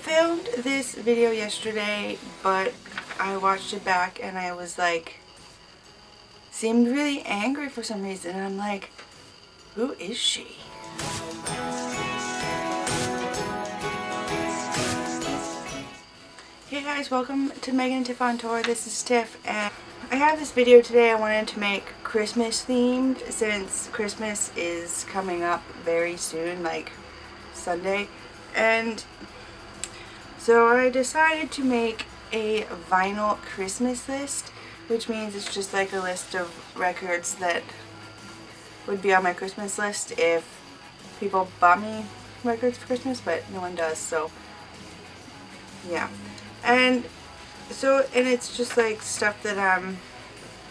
filmed this video yesterday, but I watched it back and I was like, seemed really angry for some reason, and I'm like, who is she? Hey guys, welcome to Megan and Tiff on Tour. This is Tiff, and I have this video today I wanted to make Christmas themed since Christmas is coming up very soon, like Sunday. And so I decided to make a vinyl Christmas list, which means it's just like a list of records that would be on my Christmas list if people bought me records for Christmas, but no one does, so yeah. And it's just like stuff that I'm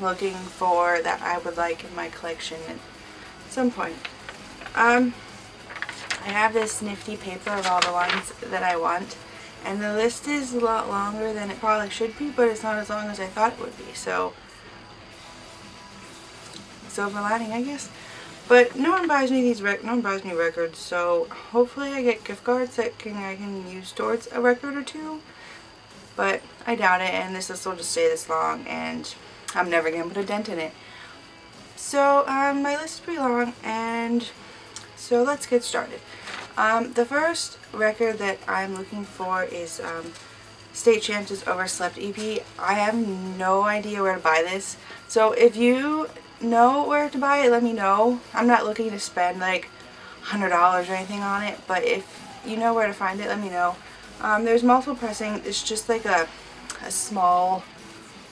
looking for that I would like in my collection at some point. I have this nifty paper of all the ones that I want, and the list is a lot longer than it probably should be, but it's not as long as I thought it would be, so silver lining, I guess. But no one buys me records, so hopefully I get gift cards that I can use towards a record or two, but I doubt it, and this list will just stay this long and I'm never gonna put a dent in it. So my list is pretty long, and so let's get started. The first record that I'm looking for is State Champ's Overslept EP. I have no idea where to buy this, so if you know where to buy it, let me know. I'm not looking to spend like $100 or anything on it, but if you know where to find it, let me know. There's multiple pressing. It's just like a small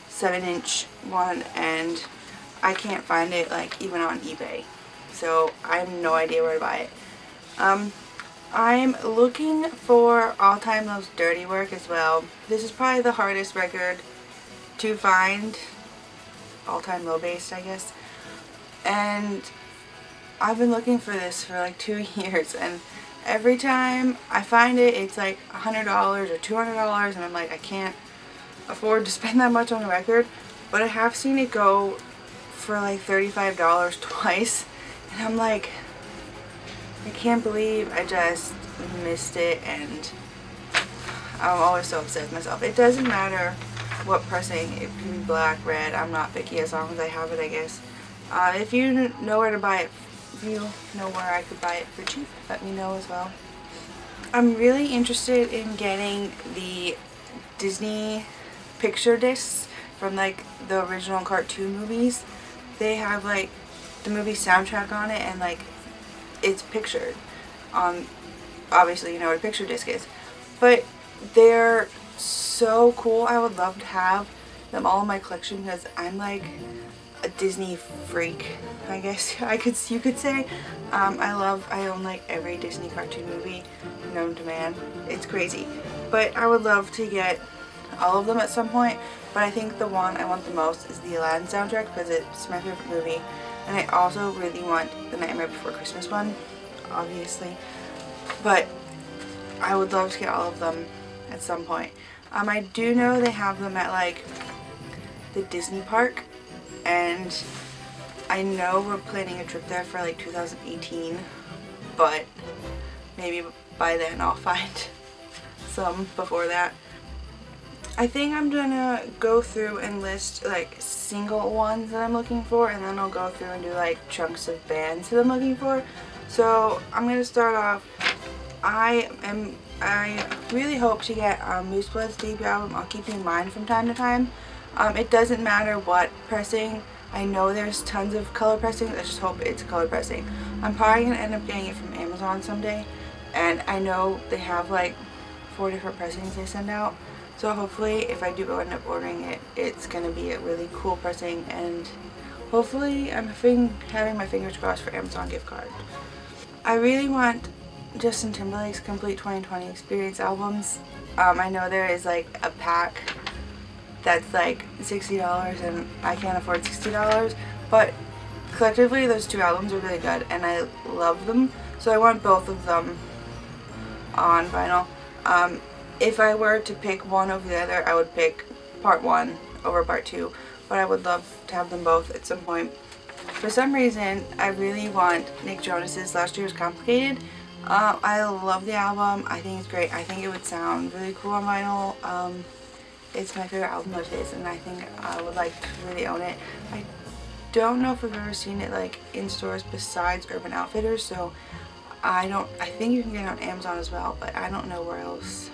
7-inch one, and I can't find it like even on eBay, so I have no idea where to buy it. I'm looking for All Time Low's Dirty Work as well. This is probably the hardest record to find, All Time Low based, I guess, and I've been looking for this for like 2 years, and every time I find it, it's like $100 or $200, and I'm like, I can't afford to spend that much on a record. But I have seen it go for like $35 twice, and I'm like, I can't believe I just missed it, and I'm always so upset with myself. It doesn't matter what pressing, it can be black, red, I'm not picky as long as I have it, I guess. If you know where to buy it, if you know where I could buy it for cheap, let me know as well. I'm really interested in getting the Disney picture discs from like the original cartoon movies. They have like the movie soundtrack on it, and like it's pictured on, obviously you know what a picture disc is, but they're so cool. I would love to have them all in my collection because I'm like a Disney freak, I guess you could say. I own like every Disney cartoon movie known to man. It's crazy, but I would love to get all of them at some point. But I think the one I want the most is the Aladdin soundtrack because it's my favorite movie, and I also really want the Nightmare Before Christmas one, obviously, but I would love to get all of them at some point. I do know they have them at like the Disney park, and I know we're planning a trip there for like 2018, but maybe by then I'll find some before that. I think I'm gonna go through and list like single ones that I'm looking for, and then I'll go through and do like chunks of bands that I'm looking for. So I'm gonna start off. I really hope to get Moose Blood's debut album. I'll keep you in mind from time to time. It doesn't matter what pressing. I know there's tons of color pressings. I just hope it's color pressing. I'm probably gonna end up getting it from Amazon someday, and I know they have like 4 different pressings they send out. So hopefully if I do end up ordering it, it's going to be a really cool pressing, and hopefully I'm having my fingers crossed for Amazon gift card. I really want Justin Timberlake's Complete 2020 Experience albums. I know there is like a pack that's like $60, and I can't afford $60, but collectively those 2 albums are really good and I love them, so I want both of them on vinyl. If I were to pick one over the other, I would pick part 1 over part 2, but I would love to have them both at some point. For some reason, I really want Nick Jonas's Last Year's Complicated, I love the album. I think it's great. I think it would sound really cool on vinyl. It's my favorite album of his, and I think I would like to really own it. I don't know if I've ever seen it like in stores besides Urban Outfitters, so I think you can get it on Amazon as well, but I don't know where else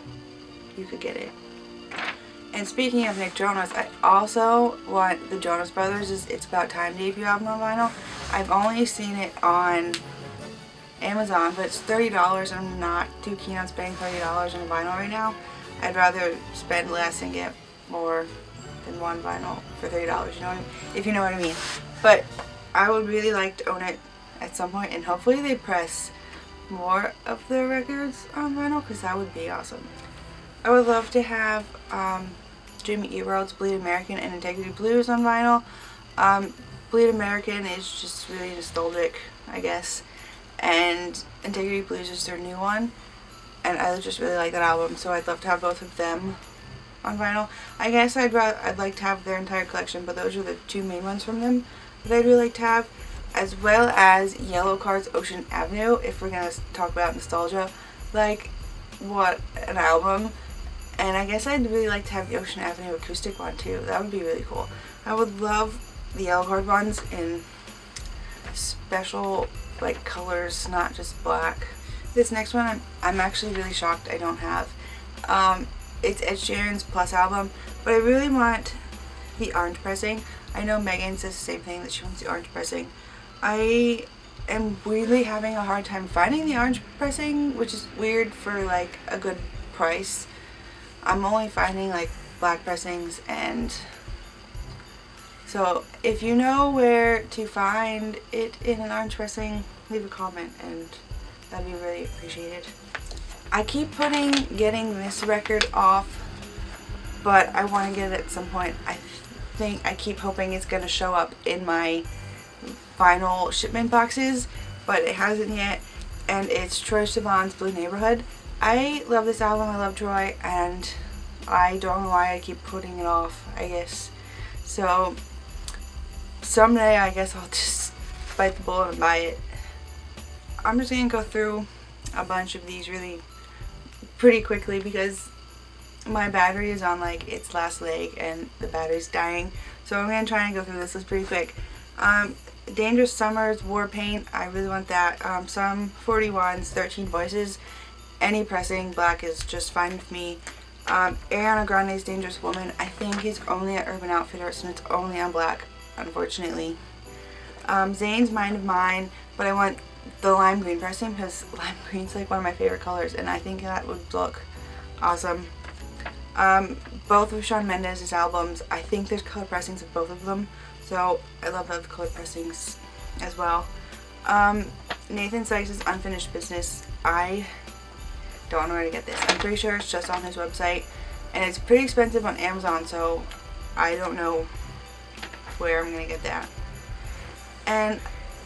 you could get it. And speaking of Nick Jonas, I also want the Jonas Brothers' It's About Time debut album on vinyl. I've only seen it on Amazon, but it's $30 and I'm not too keen on spending $30 on a vinyl right now. I'd rather spend less and get more than one vinyl for $30, you know what I mean? If you know what I mean. But I would really like to own it at some point, and hopefully they press more of their records on vinyl, because that would be awesome. I would love to have Jimmy Eat World's Bleed American and Integrity Blues on vinyl. Bleed American is just really nostalgic, I guess, and Integrity Blues is their new one, and I just really like that album, so I'd love to have both of them on vinyl. I guess I'd like to have their entire collection, but those are the two main ones from them that I'd really like to have, as well as Yellowcard's Ocean Avenue, if we're gonna talk about nostalgia. Like, what an album. And I guess I'd really like to have the Ocean Avenue acoustic one too. That would be really cool. I would love the Yellowcard ones in special like colors, not just black. This next one I'm actually really shocked I don't have. It's Ed Sheeran's Plus album, but I really want the orange pressing. I know Megan says the same thing, that she wants the orange pressing. I am weirdly having a hard time finding the orange pressing, which is weird for like a good price. I'm only finding like black pressings, and so if you know where to find it in an orange pressing, leave a comment and that'd be really appreciated. I keep putting getting this record off, but I want to get it at some point. I keep hoping it's going to show up in my final shipment boxes, but it hasn't yet, and it's Troye Sivan's Blue Neighborhood. I love this album, I love Troy, and I don't know why I keep putting it off, I guess. So someday I guess I'll just bite the bullet and buy it. I'm just going to go through a bunch of these really pretty quickly because my battery is on like its last leg and the battery's dying. So I'm going to try and go through this list pretty quick. Dangerous Summers, War Paint, I really want that. Some 41s, 13 Voices, any pressing, black is just fine with me. Ariana Grande's Dangerous Woman, I think is only at Urban Outfitters and it's only on black, unfortunately. Zayn's Mind of Mine, but I want the lime green pressing because lime green's like one of my favorite colors and I think that would look awesome. Both of Shawn Mendes' albums, I think there's color pressings of both of them, so I love the color pressings as well. Nathan Sykes' Unfinished Business, I don't know where to get this. I'm pretty sure it's just on his website and it's pretty expensive on Amazon, so I don't know where I'm gonna get that. And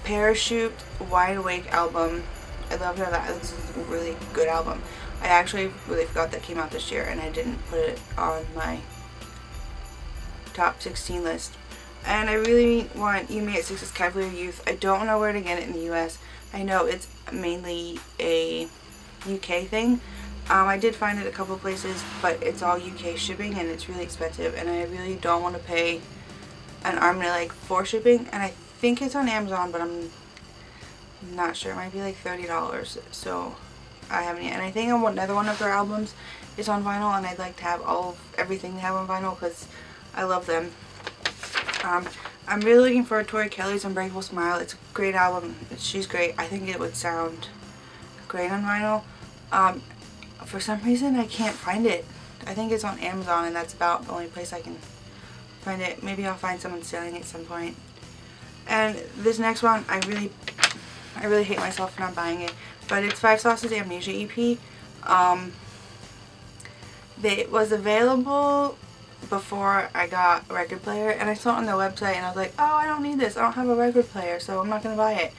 Parachute Wide Awake album, I love that. This is a really good album. I actually really forgot that came out this year and I didn't put it on my top 16 list. And I really want You Me at 6's Cavalier Youth. I don't know where to get it in the US. I know it's mainly a UK thing. I did find it a couple places, but it's all UK shipping and it's really expensive and I really don't want to pay an arm and a leg for shipping, and I think it's on Amazon, but I'm not sure. It might be like $30, so I haven't yet. And I think another one of their albums is on vinyl, and I'd like to have everything they have on vinyl because I love them. I'm really looking for Tori Kelly's Unbreakable Smile. It's a great album. She's great. I think it would sound great on vinyl. For some reason I can't find it. I think it's on Amazon and that's about the only place I can find it. Maybe I'll find someone selling it at some point. And this next one, I really hate myself for not buying it, but it's Five Sauce's Amnesia EP. It was available before I got a record player, and I saw it on their website and I was like, oh, I don't need this, I don't have a record player, so I'm not going to buy it.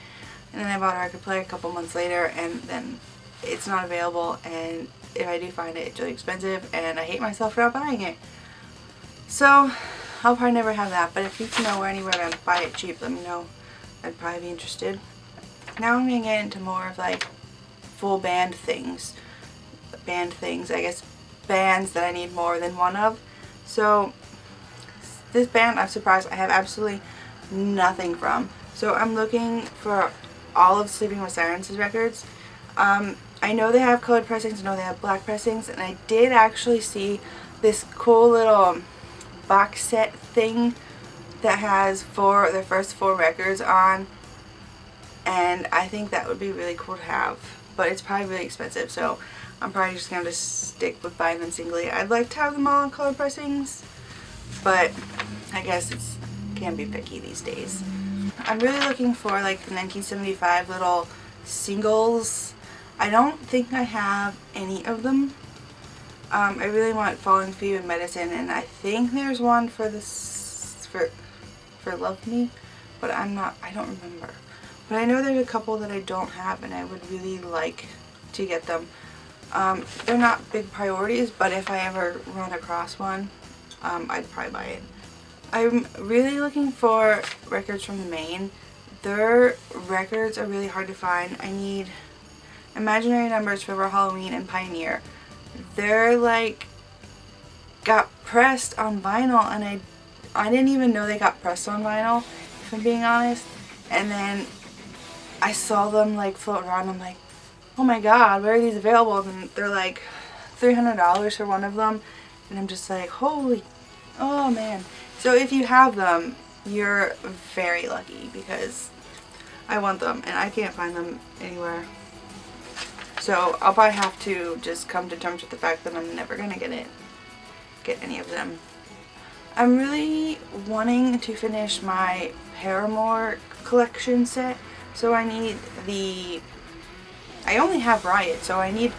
And then I bought a record player a couple months later and then it's not available, and if I do find it, it's really expensive and I hate myself for not buying it. So I'll probably never have that, but if you know anywhere to buy it cheap, let me know. I'd probably be interested. Now I'm going to get into more of like full band things, I guess, bands that I need more than one of. So this band, I'm surprised I have absolutely nothing from. So I'm looking for all of Sleeping with Sirens' records. I know they have colored pressings, I know they have black pressings, and I did actually see this cool little box set thing that has their first 4 records on, and I think that would be really cool to have, but it's probably really expensive, so I'm probably just going to stick with buying them singly. I'd like to have them all in colored pressings, but I guess it can be picky these days. I'm really looking for like the 1975 little singles. I don't think I have any of them. I really want Falling for You and Medicine, and I think there's one for this for Love Me, but I don't remember. But I know there's a couple that I don't have, and I would really like to get them. They're not big priorities, but if I ever run across one, I'd probably buy it. I'm really looking for records from the Maine. Their records are really hard to find. I need Imaginary Numbers, for Halloween, and Pioneer. They're like got pressed on vinyl, and I didn't even know they got pressed on vinyl, if I'm being honest. And then I saw them like float around. I'm like, oh my god, where are these available? And they're like $300 for one of them, and I'm just like, holy, oh man. So if you have them, you're very lucky, because I want them and I can't find them anywhere. So I'll probably have to just come to terms with the fact that I'm never gonna get any of them. I'm really wanting to finish my Paramore collection set, so I need I only have Riot, so I need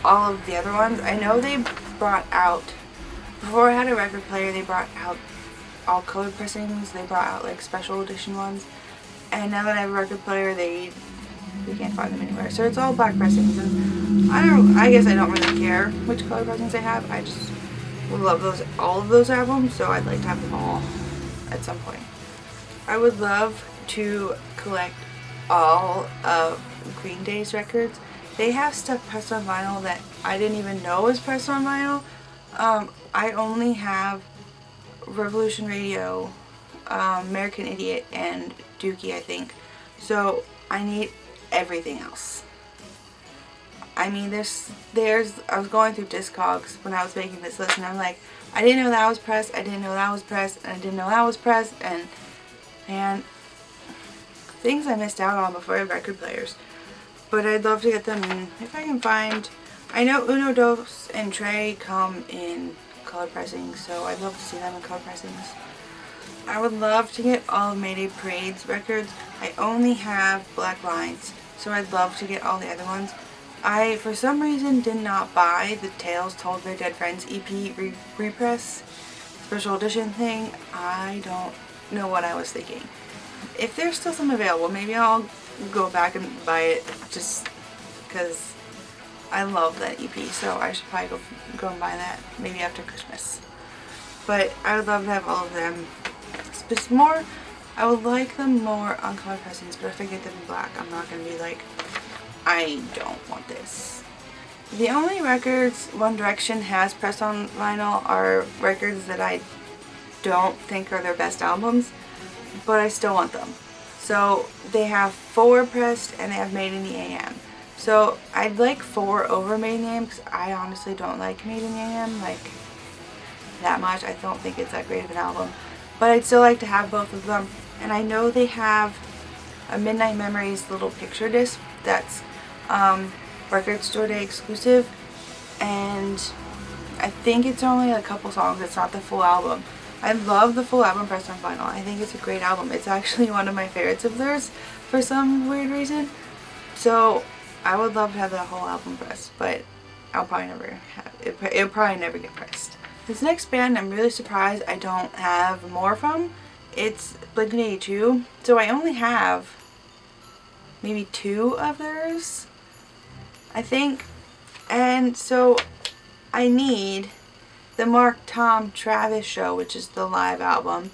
all of the other ones. I know they brought out, before I had a record player, they brought out all colored pressings. They brought out like special edition ones, and now that I have a record player, we can't find them anywhere. So it's all black pressings, and I guess I don't really care which color pressings I have. I just would love all of those albums, so I'd like to have them all at some point. I would love to collect all of Green Day's records. They have stuff pressed on vinyl that I didn't even know was pressed on vinyl. I only have Revolution Radio, American Idiot, and Dookie, I think. So I need everything else. I mean, I was going through Discogs when I was making this list, and I'm like, I didn't know that was pressed, I didn't know that was pressed, and I didn't know that was pressed, and things I missed out on before I had record players. But I'd love to get them in, if I can find. I know Uno, Dos, and Trey come in color pressings, so I'd love to see them in color pressings. I would love to get all of Mayday Parade's records. I only have Black Lines, so I'd love to get all the other ones. I, for some reason, did not buy the Tales Told Their Dead Friends EP repress special edition thing. I don't know what I was thinking. If there's still some available, maybe I'll go back and buy it, just because I love that EP, so I should probably go and buy that maybe after Christmas. But I would love to have all of them. Just more, I would like them more on color pressings, but if I get them in black, I'm not going to be like, I don't want this. The only records One Direction has pressed on vinyl are records that I don't think are their best albums, but I still want them. So they have 4 pressed, and they have Made in the AM. So I'd like 4 over Made in the AM, because I honestly don't like Made in the AM like that much. I don't think it's that great of an album, but I'd still like to have both of them. And I know they have a Midnight Memories little picture disc that's Record Store Day exclusive, and I think it's only a couple songs. It's not the full album. I love the full album pressed on vinyl. I think it's a great album. It's actually one of my favorites of theirs for some weird reason. So I would love to have that whole album pressed, but I'll probably never have it. It'll probably never get pressed. This next band, I'm really surprised I don't have more from. It's Blink-182. So I only have maybe 2 of theirs, I think. And so I need the Mark, Tom, Travis Show, which is the live album,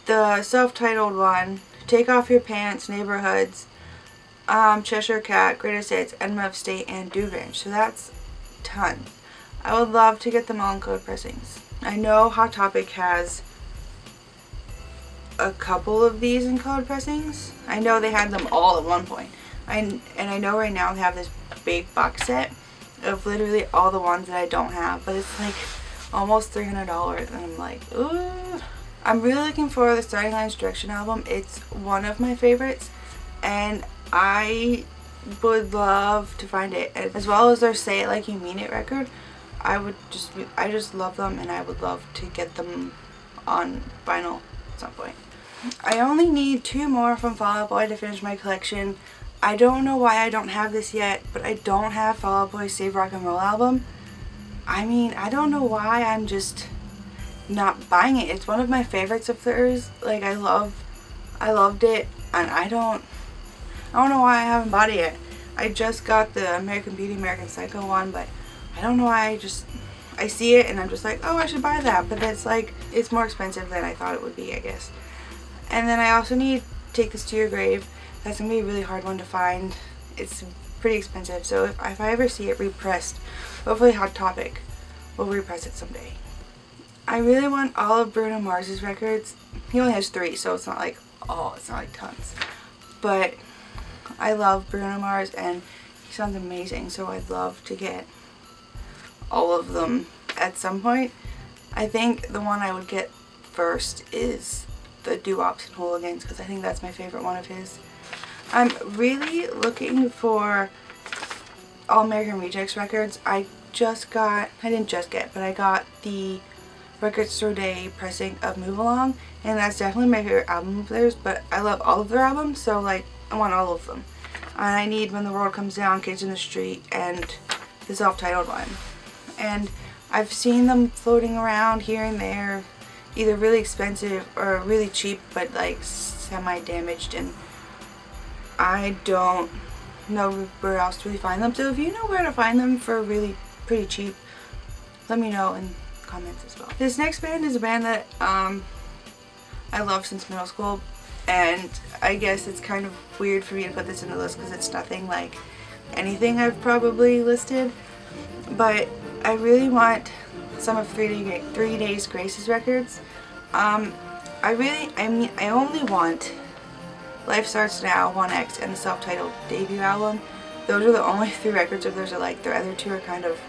the self-titled one, Take Off Your Pants, Neighborhoods, Cheshire Cat, Greatest Hits, Enema of State, and Dude Ranch. So that's a ton. I would love to get them all in colored pressings. I know Hot Topic has a couple of these in colored pressings. I know they had them all at one point. And I know right now they have this big box set of literally all the ones that I don't have, but it's like almost $300 and I'm like, ooh. I'm really looking for the Starting Lines Direction album. It's one of my favorites and I would love to find it, as well as their Say It Like You Mean It record. I just love them and I would love to get them on vinyl at some point. I only need 2 more from Fall Out Boy to finish my collection. I don't know why I don't have this yet, but I don't have Fall Out Boy's Save Rock and Roll album. I mean, I don't know why I'm just not buying it. It's one of my favorites of theirs. Like, I loved it, and I don't know why I haven't bought it yet. I just got the American Beauty, American Psycho one, but I don't know why I see it and I'm just like, oh, I should buy that. But it's like, it's more expensive than I thought it would be, I guess. And then I also need Take This to Your Grave. That's going to be a really hard one to find. It's pretty expensive. So if I ever see it repressed, hopefully Hot Topic will repress it someday. I really want all of Bruno Mars's records. He only has 3, so it's not like, oh, it's not like tons. But I love Bruno Mars and he sounds amazing. So I'd love to get all of them at some point. I think the one I would get first is the Doo-Wops and Hooligans, because I think that's my favorite one of his. I'm really looking for All American Rejects records. I didn't just get, but I got the Record Store Day pressing of Move Along, and that's definitely my favorite album of theirs, but I love all of their albums, so like, I want all of them. And I need When the World Comes Down, Kids in the Street, and the self-titled one. And I've seen them floating around here and there, either really expensive or really cheap, but like semi-damaged, and I don't know where else to really find them. So if you know where to find them for really pretty cheap, let me know in comments as well. This next band is a band that I love since middle school, and I guess it's kind of weird for me to put this in the list because it's nothing like anything I've probably listed, but I really want some of 3 Days Grace's records. I only want Life Starts Now, 1X, and the self-titled debut album. Those are the only 3 records of theirs. Like, the other 2 are kind of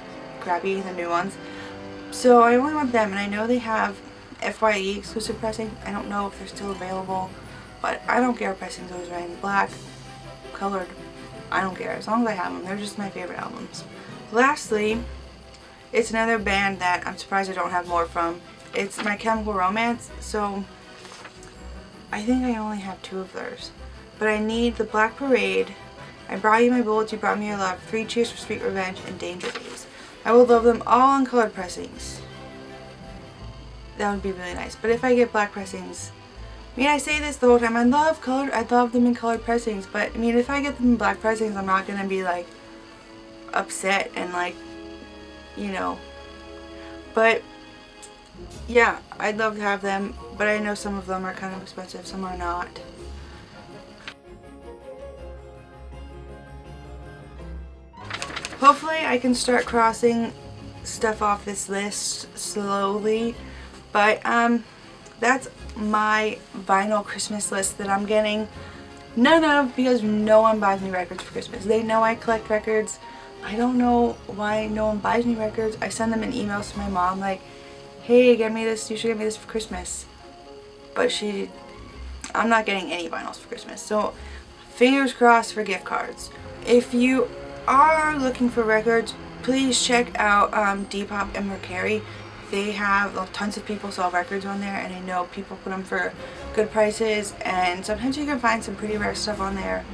crappy, the new ones. So I only want them, and I know they have FYE exclusive pressing. I don't know if they're still available, but I don't care if pressing goes right in black, colored, I don't care. As long as I have them, they're just my favorite albums. Lastly, it's another band that I'm surprised I don't have more from. It's My Chemical Romance, so I think I only have 2 of theirs. But I need the Black Parade, I Brought You My Bullets, You Brought Me Your Love, 3 Cheers for Sweet Revenge, and Danger Days. I would love them all in colored pressings. That would be really nice. But if I get black pressings, I mean, I say this the whole time, I'd love them in colored pressings, but I mean, if I get them in black pressings, I'm not gonna be like upset and like, you know. But yeah, I'd love to have them, but I know some of them are kind of expensive, some are not. Hopefully I can start crossing stuff off this list slowly, but that's my vinyl Christmas list that I'm getting none of, because no one buys me records for Christmas. They know I collect records. I don't know why no one buys me records. I send them in emails to my mom like, hey, get me this, you should get me this for Christmas. But I'm not getting any vinyls for Christmas. So fingers crossed for gift cards. If you are looking for records, please check out Depop and Mercari. They have tons of people sell records on there, and I know people put them for good prices, and sometimes you can find some pretty rare stuff on there.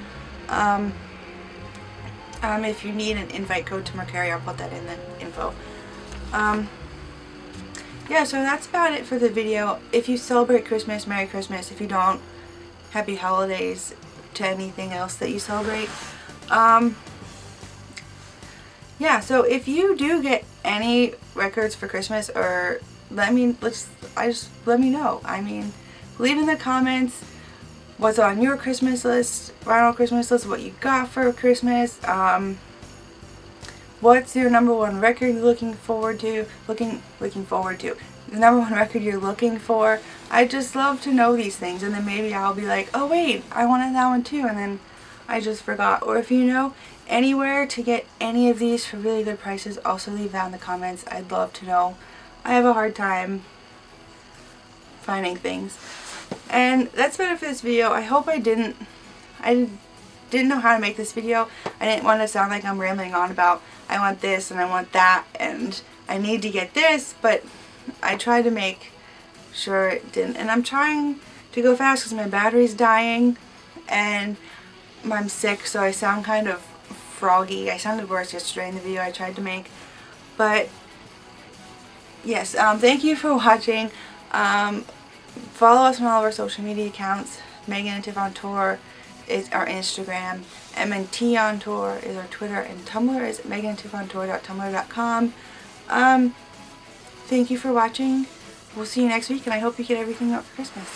If you need an invite code to Mercari, I'll put that in the info. Yeah, so that's about it for the video. If you celebrate Christmas, Merry Christmas. If you don't, Happy Holidays to anything else that you celebrate. Yeah, so if you do get any records for Christmas, or let me know. I mean, leave in the comments what's on your Christmas list, vinyl Christmas list, what you got for Christmas, what's your #1 record you're looking forward to, the #1 record you're looking for. I just love to know these things, and then maybe I'll be like, oh wait, I wanted that one too, and then I just forgot. Or if you know anywhere to get any of these for really good prices, also leave that in the comments. I'd love to know. I have a hard time finding things. And that's about it for this video. I hope I didn't know how to make this video. I didn't want to sound like I'm rambling on about I want this and I want that and I need to get this, but I tried to make sure it didn't. And I'm trying to go fast because my battery's dying and I'm sick, so I sound kind of froggy. I sounded worse yesterday in the video I tried to make. But yes, thank you for watching. Follow us on all of our social media accounts. Megan and Tiff on Tour is our Instagram. MNT on Tour is our Twitter, and Tumblr is meganandtiffontour.tumblr.com. Thank you for watching. We'll see you next week, and I hope you get everything up for Christmas.